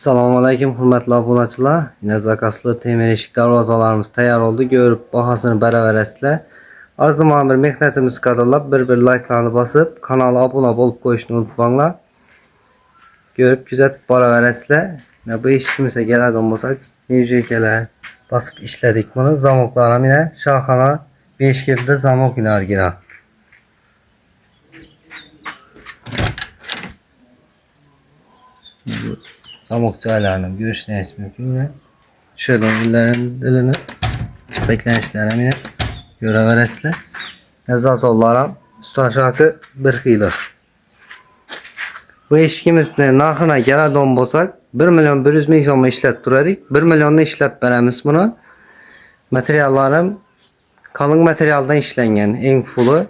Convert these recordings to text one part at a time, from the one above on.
Assalamu alaykum hurmatli obunachilar. Yine zakaslı temir eşik darvazalarımız tayyor oldu. Görüp bahasını beraber Arzuman bir mehnatimiz kadar bir like'larını basıp kanala abone olup koyuşunu unutmanglar. Görüp güzel beraber ne bu işimize geladi olmasak neycekeler basıp işledik bunu. Zamoklarım yine şahana 5 kilde zamok iner yine. Zamokçu ayarlarını görüşleriniz mümkün ve şöyle illerin dilini beklenişlerine yine göre veresle yazaz olarak üstü aşağı bir kıyılır. Bu eşkimizde narxına gələn olmasak 1 milyon 100 min so'm işlep duradik. 1 milyonda işlep beremiz bunu. Materiallarım kalın materialdan işlengen en fulu.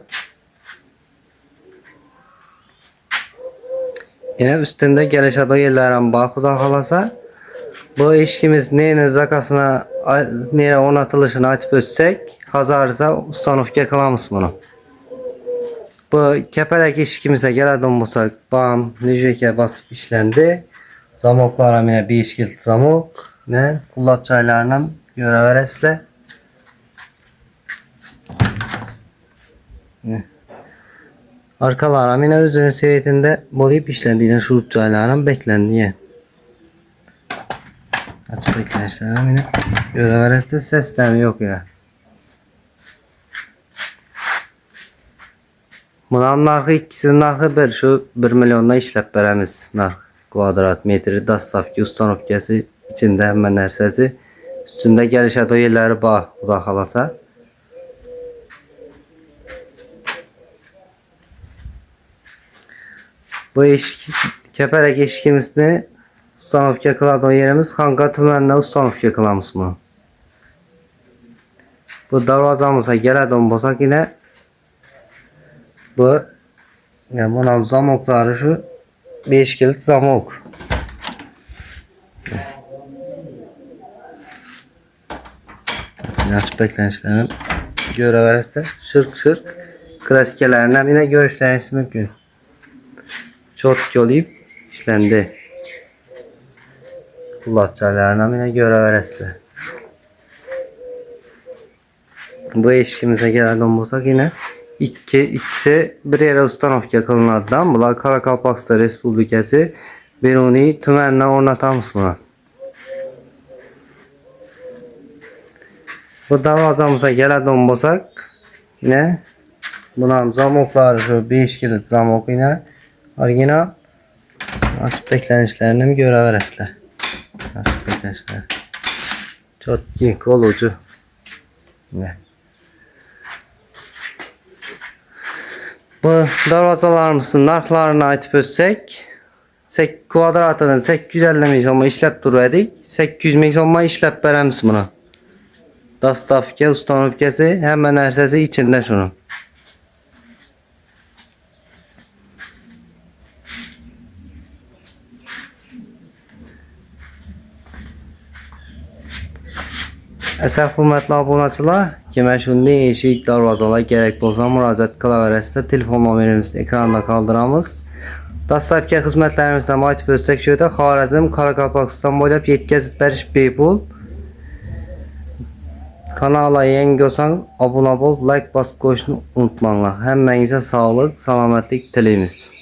Yine üstünde gelişadı yerlerin bakıda kalasa bu işimiz neyin zakasına nere onatılışını açıp ötsek hazarsa ustanofga kılamız bunu. Bu kepelek işkimize geladi olmasak bam neceke basıp işlendi. Zamoklara yine bir işkilt zamok ne kullap çaylarına göre veresle. Arkalarım yine özünün seyretinde bolayıp işlendiğinden şurup çaylarım beklendiği. Açıp beklenişlerim yine göre veresle sesler yok ya. Bunun narxı ikisinin narxı bir şu 1 milyonda işlep beremiz narx kvadrat metri dastavki ustanovkası içinde hemen nersesi üstünde gelişat o yerleri bağ udahalasa. Bu keperek eşkimizde ustanovka kıladı o yerimiz Xanqa tümənində ustanovka kılamız bunu. Bu darvazamıza gələn olmasaq yine bu yani bunun zamokları şu 5 kilit zamok. Açıp beklenişlerini göre verirse şırk klasiklerine yine görüşleriniz mümkün. Çok yollayıp işlendi. Kulakçalarına yine göre verirse. Bu eşliğimize gelen olmasak yine ikisi bir yere ustanovka kılınardan. Bunlar Karakalpakstan Respublikası Beruni tümənlə ornatamız buna. Bu darvazamıza gələn olmasak yine bunun zamokları şu 5 kilit zamok yine orijinal açıp beklenişlerini göre veresler. Açıp beklenişler. Çok iyi kolucu. Ne? Bu darvazalarımızın narxlarını aytıp ötsek kvadratının 850 min so'mga işlep duraydik. 800 min so'mga işlep beremiz bunu. Dastavka, ustanovkası hemen nersesi içinde şunun. Əsəb hürmətli abunəçilər, demək şunda eşik darvazalar gerek bolsa müraciət qıla verəsiniz. Telefon numaramiz ekranda qaldıramız. Dastavka xidmətlərimizdən aytıb ötsək şöyle Xarəzm, Karakalpakstan boylab yetkazib beriş bepul. Kanala yeni olsan abone ol, like basıp qoyuşunu unutmanglar. Həmmənizə sağlıq, salamatlik diləyimiz.